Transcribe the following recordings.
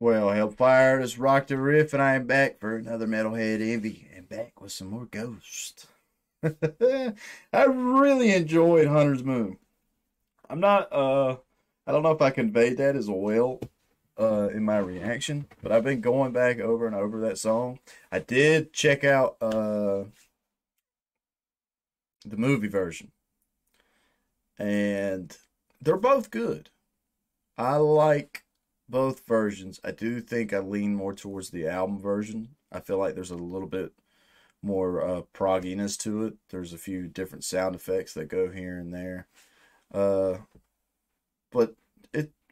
Well, Hellfire just rocked the riff, and I am back for another Metalhead Envy, and back with some more Ghost. I really enjoyed Hunter's Moon. I'm not, I don't know if I conveyed that as well in my reaction, but I've been going back over and over that song. I did check out the movie version, and they're both good. I like both versions. I do think I lean more towards the album version. I feel like there's a little bit more progginess to it. There's a few different sound effects that go here and there. Uh, but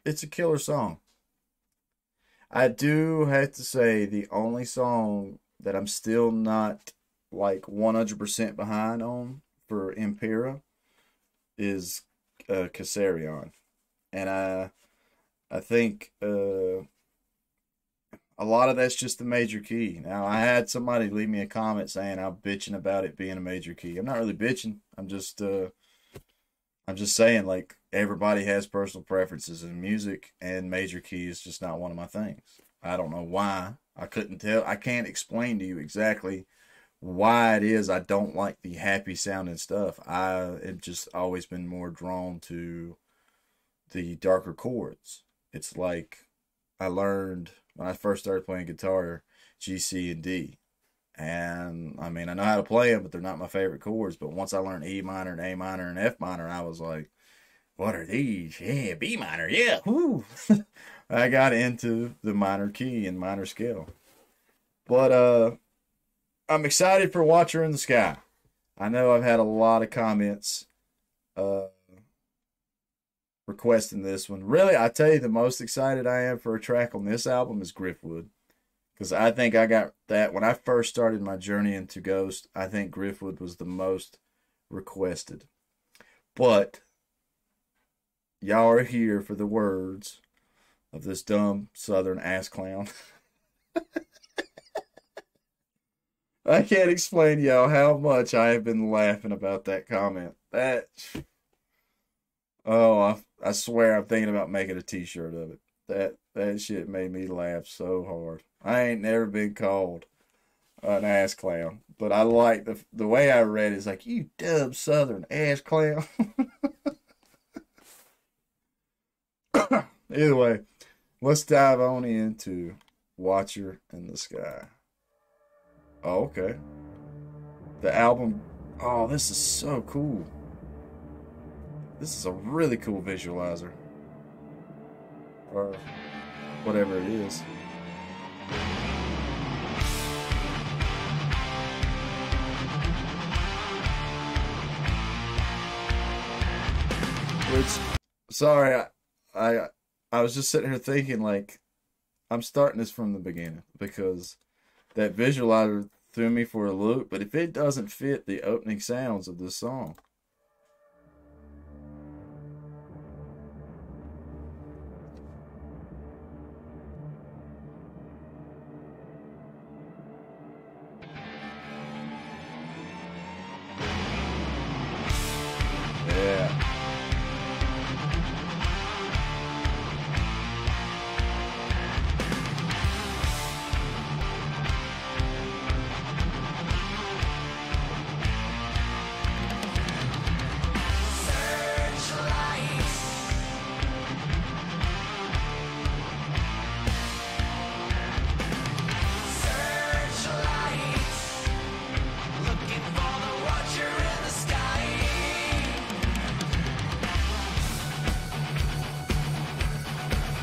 it's a killer song. I do have to say the only song that I'm still not like 100% behind on for Impera is Kassarion. And I think a lot of that's just the major key. Now, I had somebody leave me a comment saying I'm bitching about it being a major key. I'm not really bitching. I'm just saying, like, everybody has personal preferences in music, and major key is just not one of my things. I don't know why. I couldn't tell. I can't explain to you exactly why it is I don't like the happy sounding stuff. I have just always been more drawn to the darker chords. It's like I learned when I first started playing guitar, G, C, and D. And I mean, I know how to play them, but they're not my favorite chords. But once I learned E minor and A minor and F minor, I was like, what are these? Yeah, B minor, yeah. Whoo. I got into the minor key and minor scale. But I'm excited for Watcher in the Sky. I know I've had a lot of comments requesting this one. Really, I tell you, the most excited I am for a track on this album is Griffwood. Because I think I got that when I first started my journey into Ghost. I think Griffwood was the most requested. But y'all are here for the words of this dumb southern ass clown. I can't explain to y'all how much I have been laughing about that comment. I swear I'm thinking about making a t-shirt of it. That shit made me laugh so hard. I ain't never been called an ass clown, but I like the way I read it. It's like, you dumb southern ass clown. Either way, let's dive on into Watcher in the Sky. Oh, okay. The album. Oh, this is so cool. This is a really cool visualizer. Or whatever it is. Which, sorry, I was just sitting here thinking, like, I'm starting this from the beginning because that visualizer threw me for a loop. But if it doesn't fit the opening sounds of this song, yeah.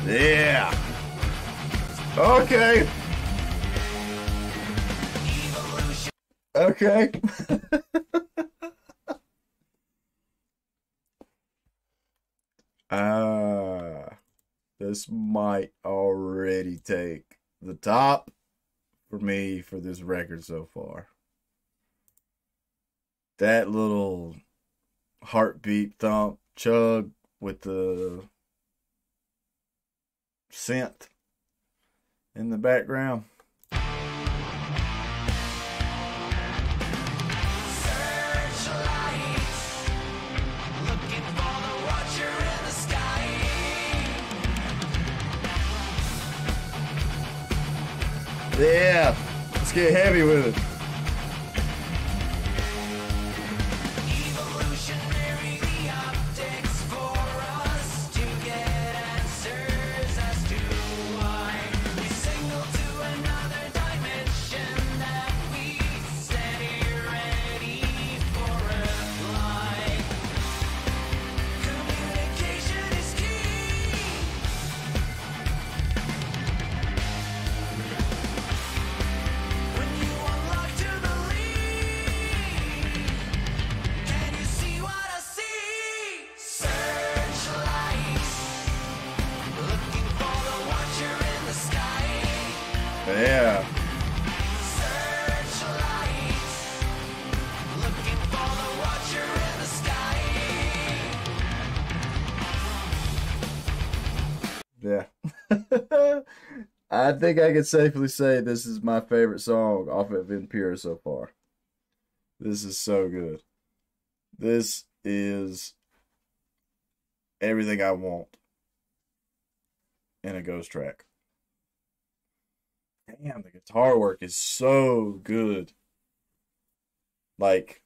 Yeah. Okay. Okay. This might already take the top for me for this record so far. That little heartbeat thump chug with the synth in the background. Yeah, let's get heavy with it. Yeah. Yeah. I think I can safely say this is my favorite song off of Envies so far. This is so good. This is everything I want in a Ghost track. Damn, the guitar work is so good. Like,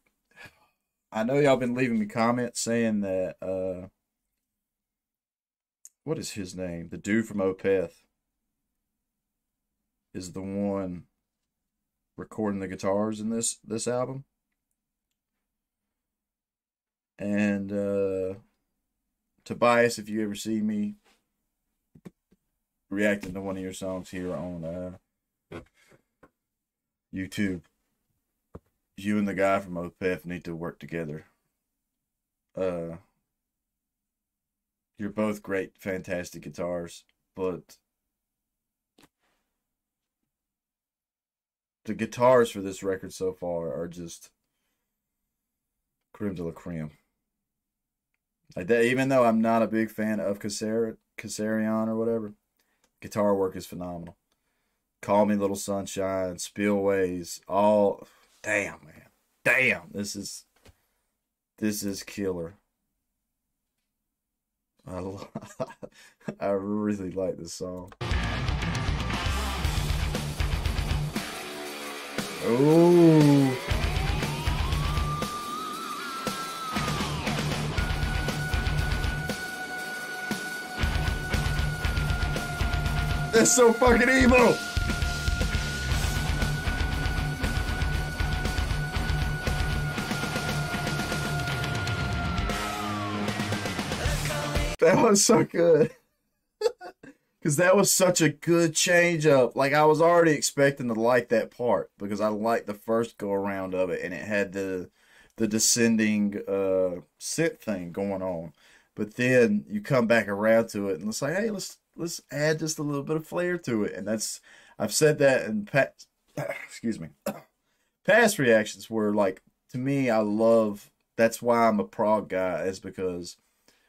I know y'all been leaving me comments saying that what is his name? The dude from Opeth is the one recording the guitars in this album. And Tobias, if you ever see me reacting to one of your songs here on YouTube, you and the guy from Opeth need to work together. You're both great, fantastic guitars, but the guitars for this record so far are just creme de la creme. Like that, even though I'm not a big fan of Kassarion or whatever, guitar work is phenomenal. Call Me Little Sunshine, Spillways, all damn man. Damn, this is killer. I really like this song. Ooh. That's so fucking evil. That was so good. Because that was such a good change up. Like, I was already expecting to like that part because I liked the first go around of it, and it had the descending synth thing going on. But then you come back around to it, and it's like, hey, let's add just a little bit of flair to it. And that's, I've said that in past, excuse me, past reactions where, like, to me, I love, that's why I'm a prog guy, is because,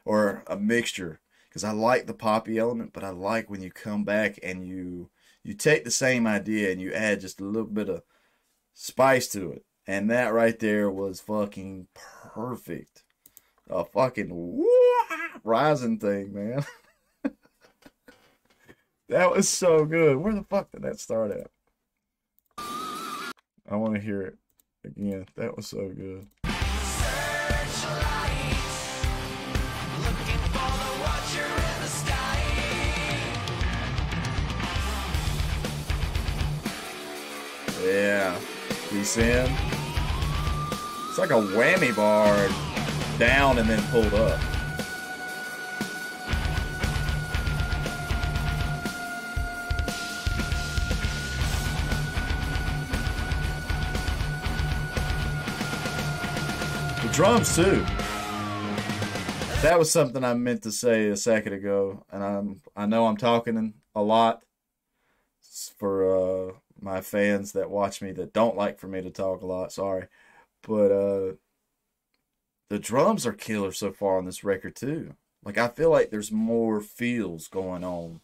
or a mixture, because I like the poppy element, but I like when you come back and you take the same idea and you add just a little bit of spice to it. And that right there was fucking perfect. A fucking rising thing, man. That was so good. Where the fuck did that start at? I want to hear it again. That was so good. Yeah. Descend. It's like a whammy bar down and then pulled up. The drums too. That was something I meant to say a second ago, and I know I'm talking a lot for my fans that watch me that don't like for me to talk a lot. Sorry, but the drums are killer so far on this record too. Like, I feel like there's more feels going on.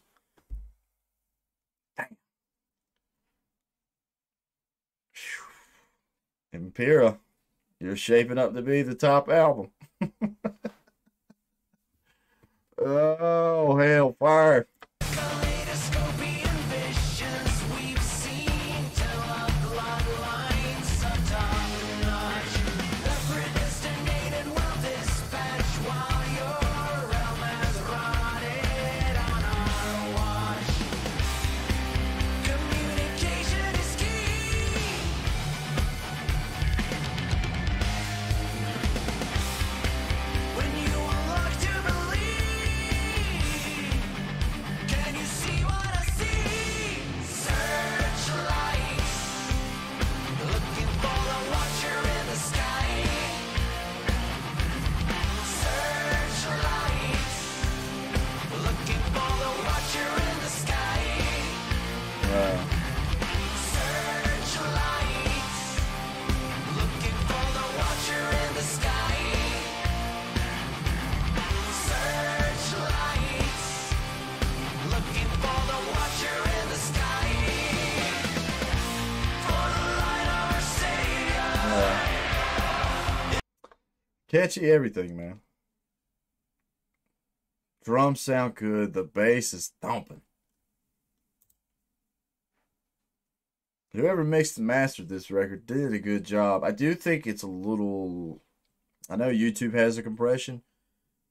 Dang. Impera, you're shaping up to be the top album. Oh, hell, fire. Catchy everything, man. Drums sound good. The bass is thumping. Whoever mixed and mastered this record did a good job. I do think it's a little. I know YouTube has a compression,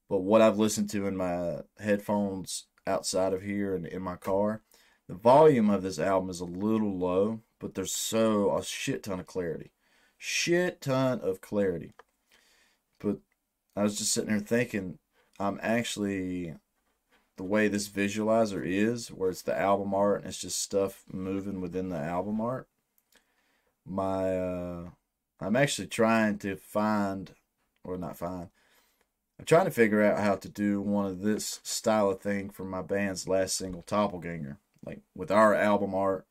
but what I've listened to in my headphones outside of here and in my car, the volume of this album is a little low, but there's a shit ton of clarity. Shit ton of clarity. But I was just sitting there thinking, I'm actually, the way this visualizer is, where it's the album art and it's just stuff moving within the album art, I'm actually trying to find, or not find, I'm trying to figure out how to do one of this style of thing for my band's last single, Doppelganger, like with our album art,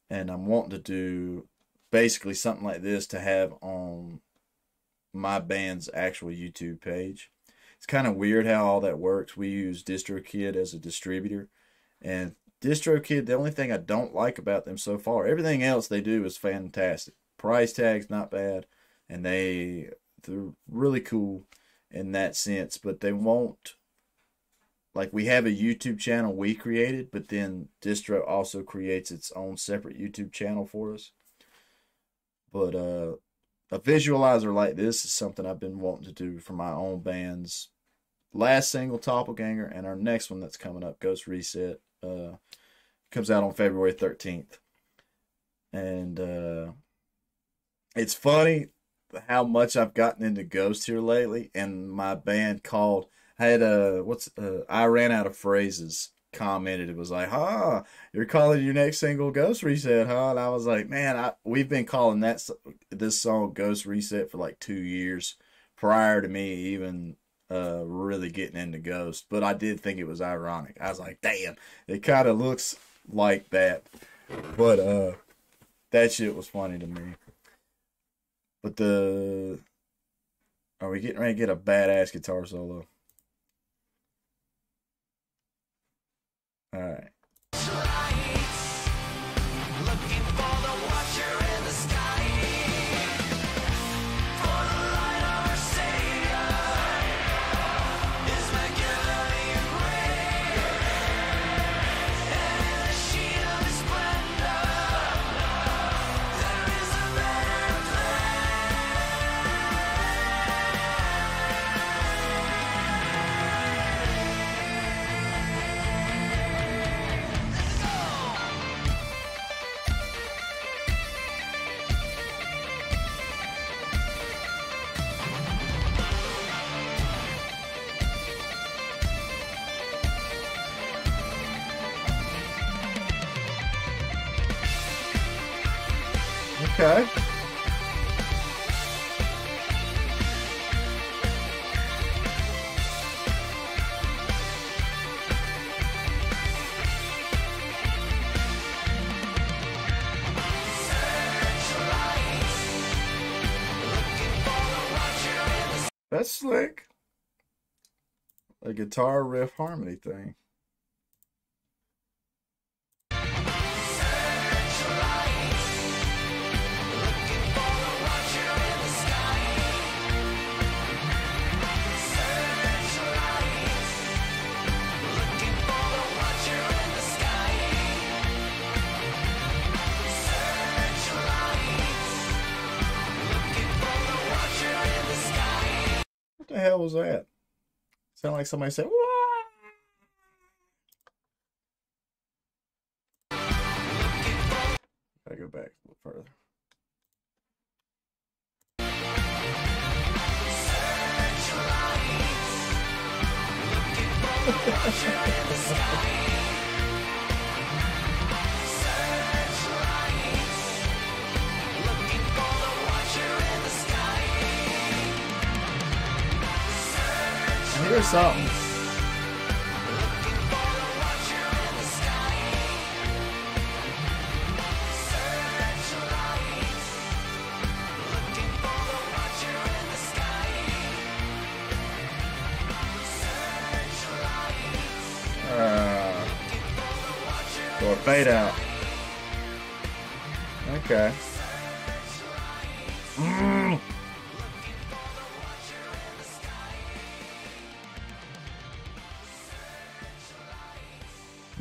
and I'm wanting to do basically something like this to have on my band's actual YouTube page. It's kind of weird how all that works. We use DistroKid as a distributor, and DistroKid, the only thing I don't like about them so far, everything else they do is fantastic. Price tag's not bad, and they're really cool in that sense, but they won't, like, we have a YouTube channel we created, but then Distro also creates its own separate YouTube channel for us. But a visualizer like this is something I've been wanting to do for my own band's last single, Doppelganger, and our next one that's coming up, Ghost Reset, comes out on February 13th. And it's funny how much I've gotten into Ghost here lately, and my band called, I had I ran out of phrases, commented, it was like, you're calling your next single Ghost Reset, huh? And I was like, man, we've been calling this song Ghost Reset for like 2 years prior to me even really getting into Ghost, but I did think it was ironic. I was like, damn, it kind of looks like that, but that shit was funny to me. But are we getting ready to get a badass guitar solo? All right. Okay. That's slick. A guitar riff harmony thing. What the hell was that? Sound like somebody said, "Wah!" Gotta go back a little further. Here's something. Or fade out. Okay.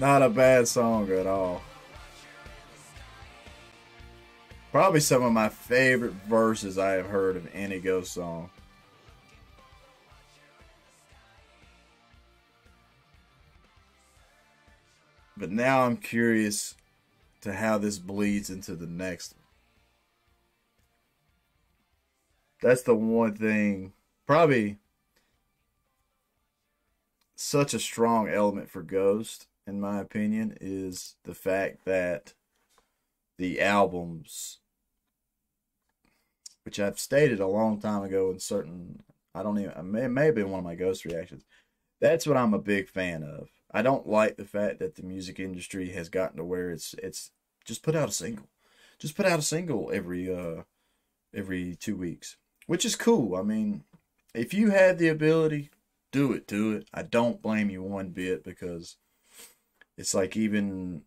Not a bad song at all. Probably some of my favorite verses I have heard of any Ghost song. But now I'm curious to how this bleeds into the next one. That's the one thing, probably such a strong element for Ghost, in my opinion, is the fact that the albums, which I've stated a long time ago in certain, I don't even, it may have been one of my Ghost reactions. That's what I'm a big fan of. I don't like the fact that the music industry has gotten to where it's just put out a single, just put out a single every 2 weeks, which is cool. I mean, if you had the ability, do it, do it. I don't blame you one bit because it's like even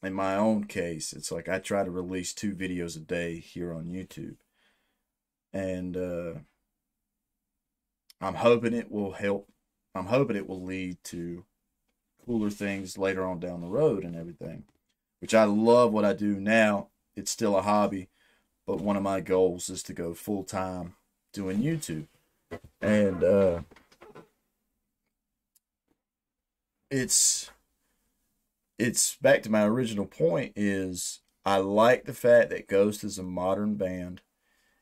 in my own case, it's like I try to release 2 videos a day here on YouTube, and I'm hoping it will help. I'm hoping it will lead to cooler things later on down the road and everything. Which I love what I do now. It's still a hobby, but one of my goals is to go full time doing YouTube. And it's it's back to my original point is I like the fact that Ghost is a modern band,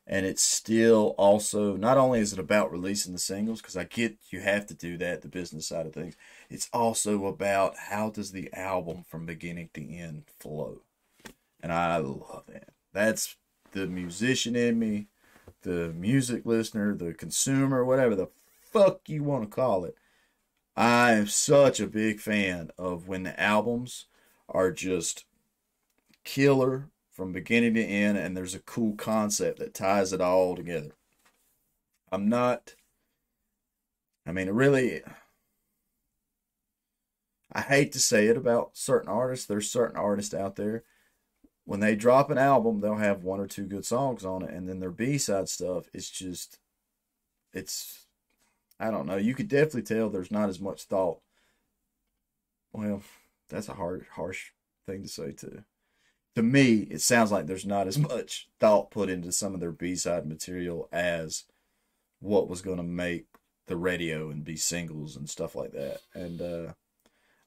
and it's still also not only is it about releasing the singles because I get you have to do that, the business side of things. It's also about how does the album from beginning to end flow, and I love that. That's the musician in me, the music listener, the consumer, whatever the fuck you want to call it. I am such a big fan of when the albums are just killer from beginning to end and there's a cool concept that ties it all together. I'm not, I mean, really, I hate to say it about certain artists. There's certain artists out there, when they drop an album, they'll have 1 or 2 good songs on it, and then their B-side stuff, it's just, it's, I don't know. You could definitely tell there's not as much thought. Well, that's a harsh thing to say too. To me, it sounds like there's not as much thought put into some of their B-side material as what was going to make the radio and be singles and stuff like that. And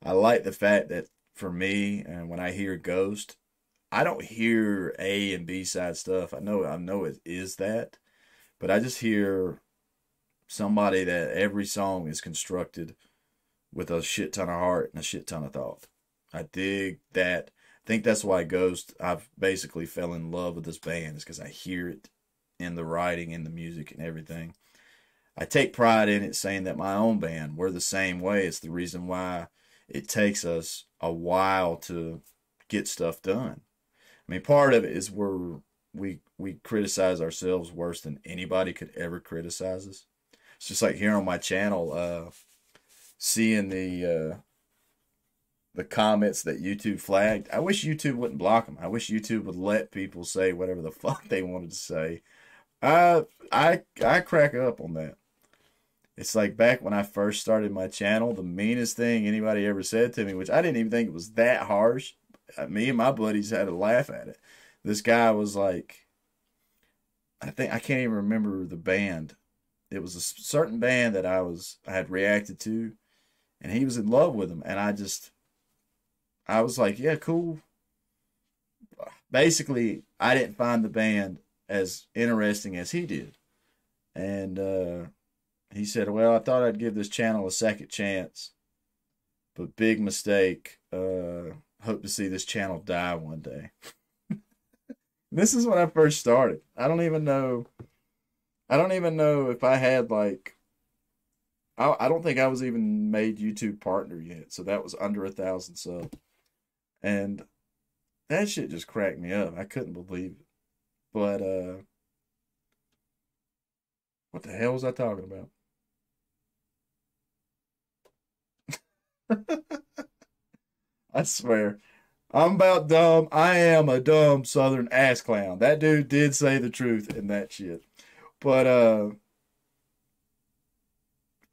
I like the fact that for me, and when I hear Ghost, I don't hear A and B side stuff. I know it is that, but I just hear somebody that every song is constructed with a shit ton of heart and a shit ton of thought. I dig that. I think that's why Ghost, I've basically fell in love with this band, is because I hear it in the writing, in the music, and everything. I take pride in it saying that my own band, we're the same way. It's the reason why it takes us a while to get stuff done. I mean, part of it is we criticize ourselves worse than anybody could ever criticize us. It's just like here on my channel, seeing the comments that YouTube flagged. I wish YouTube wouldn't block them. I wish YouTube would let people say whatever the fuck they wanted to say. I crack up on that. It's like back when I first started my channel, the meanest thing anybody ever said to me, which I didn't even think it was that harsh. Me and my buddies had a laugh at it. This guy was like, I can't even remember the band. It was a certain band that I had reacted to, and he was in love with them, and I was like, yeah, cool. Basically, I didn't find the band as interesting as he did, and he said, well, I thought I'd give this channel a second chance, but big mistake. Hope to see this channel die one day. This is when I first started. I don't even know. I don't even know if I had like. I don't think I was even made YouTube partner yet, so that was under 1,000 subs, and that shit just cracked me up. I couldn't believe it. But what the hell was I talking about? I swear. I'm about dumb. I am a dumb southern ass clown. That dude did say the truth in that shit. But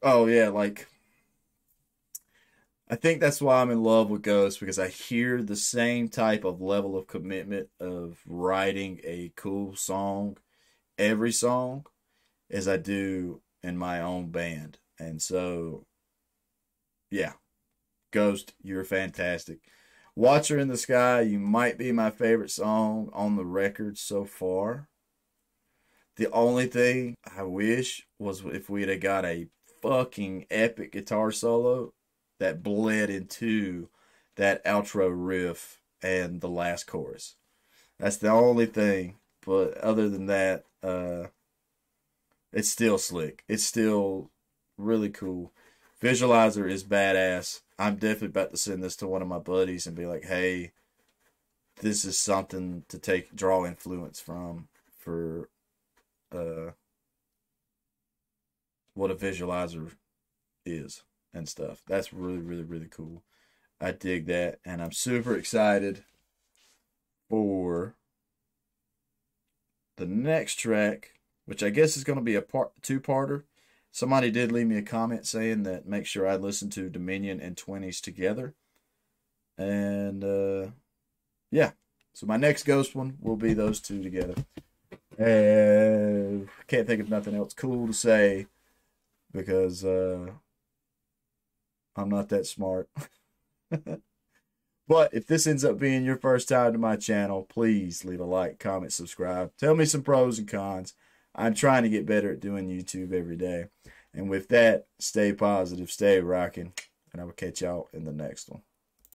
oh yeah, like I think that's why I'm in love with Ghost, because I hear the same type of level of commitment of writing a cool song, every song, as I do in my own band. And so, yeah, Ghost, you're fantastic. Watcher in the Sky, you might be my favorite song on the record so far. The only thing I wish was if we'd have got a fucking epic guitar solo that bled into that outro riff and the last chorus. That's the only thing. But other than that, it's still slick. It's still really cool. Visualizer is badass. I'm definitely about to send this to one of my buddies and be like, hey, this is something to draw influence from for uh, what a visualizer is and stuff. That's really, really, really cool. I dig that, and I'm super excited for the next track, which I guess is going to be a two-parter. Somebody did leave me a comment saying that make sure I listen to Dominion and 20s together. And yeah, so my next Ghost one will be those two together. And can't think of nothing else cool to say because I'm not that smart. But if this ends up being your first time to my channel, please leave a like, comment, subscribe. Tell me some pros and cons. I'm trying to get better at doing YouTube every day. And with that, stay positive, stay rocking, and I will catch y'all in the next one.